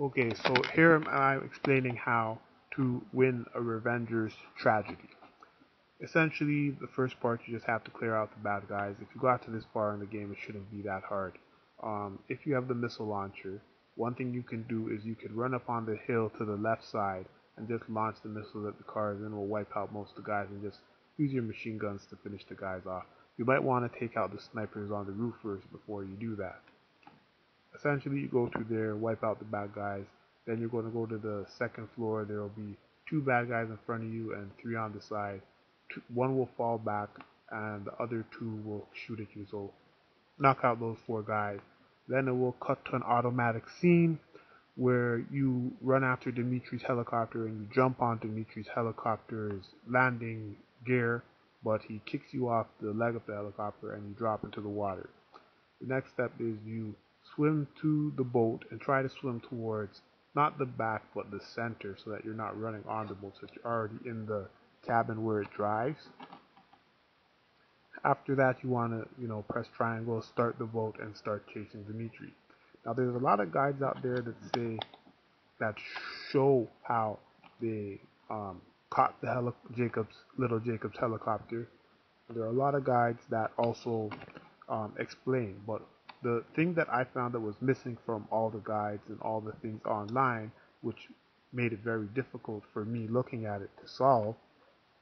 Okay, so here am I explaining how to win a Revenger's tragedy. Essentially, the first part you just have to clear out the bad guys. If you got to this far in the game, it shouldn't be that hard. If you have the missile launcher, one thing you can do is you could run up on the hill to the left side and just launch the missile at the cars, and it will wipe out most of the guys, and just use your machine guns to finish the guys off. You might want to take out the snipers on the roof first before you do that. Essentially, you go through there, wipe out the bad guys. Then you're going to go to the second floor. There will be two bad guys in front of you and three on the side. One will fall back, and the other two will shoot at you. So knock out those four guys. Then it will cut to an automatic scene where you run after Dimitri's helicopter and you jump on Dimitri's helicopter's landing gear, but he kicks you off the leg of the helicopter and you drop into the water. The next step is you swim to the boat and try to swim towards not the back but the center so that you're not running on the boat, so that you're already in the cabin where it drives. After that, you want to, press triangle, start the boat, and start chasing Dimitri. Now, there's a lot of guides out there that show how they caught the little Jacob's helicopter. There are a lot of guides that also explain, but the thing that I found that was missing from all the guides and all the things online, which made it very difficult for me looking at it to solve,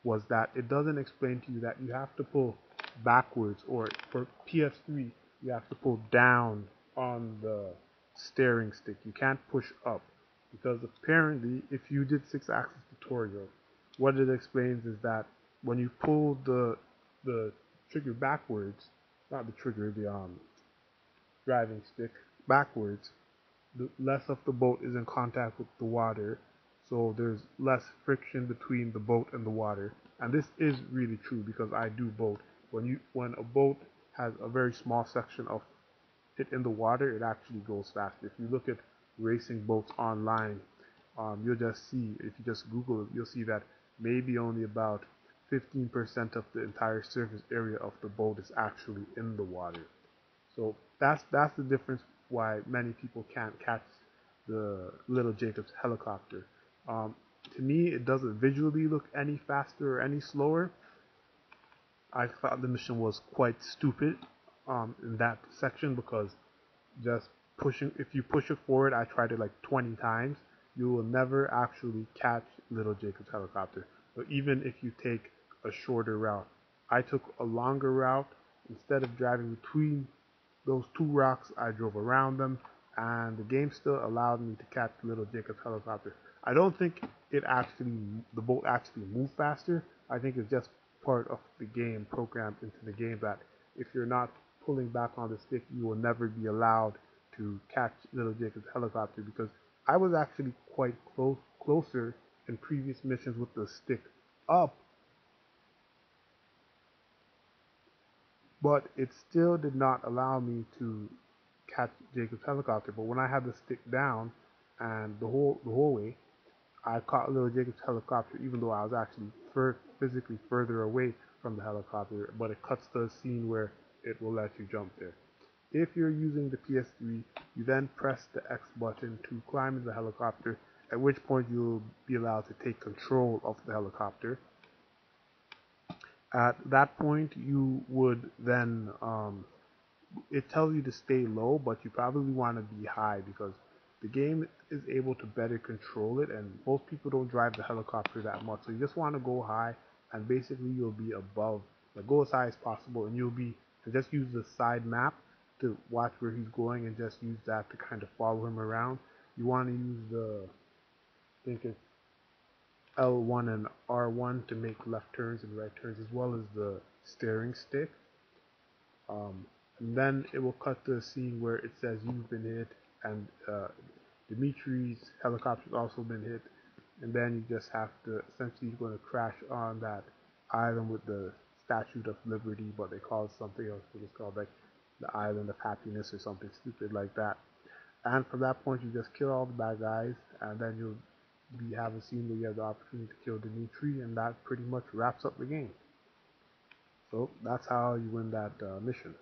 was that it doesn't explain to you that you have to pull backwards, or for PS3 you have to pull down on the steering stick. You can't push up, because apparently if you did 6-axis tutorial, what it explains is that when you pull the trigger backwards, not the trigger, the driving stick backwards, the less of the boat is in contact with the water, so there's less friction between the boat and the water. And this is really true because I do boat. When a boat has a very small section of it in the water, it actually goes faster. If you look at racing boats online, you'll just see, if you just Google it, you'll see that maybe only about 15% of the entire surface area of the boat is actually in the water. So that's the difference why many people can't catch the little Jacob's helicopter. To me, it doesn't visually look any faster or any slower. I thought the mission was quite stupid in that section, because just if you push it forward, I tried it like 20 times, you will never actually catch little Jacob's helicopter. So even if you take a shorter route, I took a longer route. Instead of driving between those two rocks, I drove around them, and the game still allowed me to catch little Jacob's helicopter. I don't think the boat actually moved faster. I think it's just part of the game, programmed into the game, that if you're not pulling back on the stick, you will never be allowed to catch little Jacob's helicopter, because I was actually quite closer in previous missions with the stick up, but it still did not allow me to catch Jacob's helicopter. But when I had the stick down and the whole way, I caught little Jacob's helicopter, even though I was actually physically further away from the helicopter. But it cuts to a scene where it will let you jump there. If you're using the PS3, you then press the X button to climb in the helicopter, at which point you'll be allowed to take control of the helicopter. At that point, you would then, it tells you to stay low, but you probably want to be high, because the game is able to better control it, and most people don't drive the helicopter that much. So you just want to go high, and basically you'll be above, like go as high as possible, and just use the side map to watch where he's going, and just use that to kind of follow him around. You want to use I think it's L1 and R1 to make left turns and right turns, as well as the steering stick. And then it will cut to a scene where it says you've been hit, and Dimitri's helicopter's also been hit, and then you just have to, essentially you're going to crash on that island with the Statue of Liberty, but they call it something else. It's called like the Island of Happiness or something stupid like that. And from that point, you just kill all the bad guys, and then you'll have a scene where you have the opportunity to kill Dimitri, and that pretty much wraps up the game. So that's how you win that mission.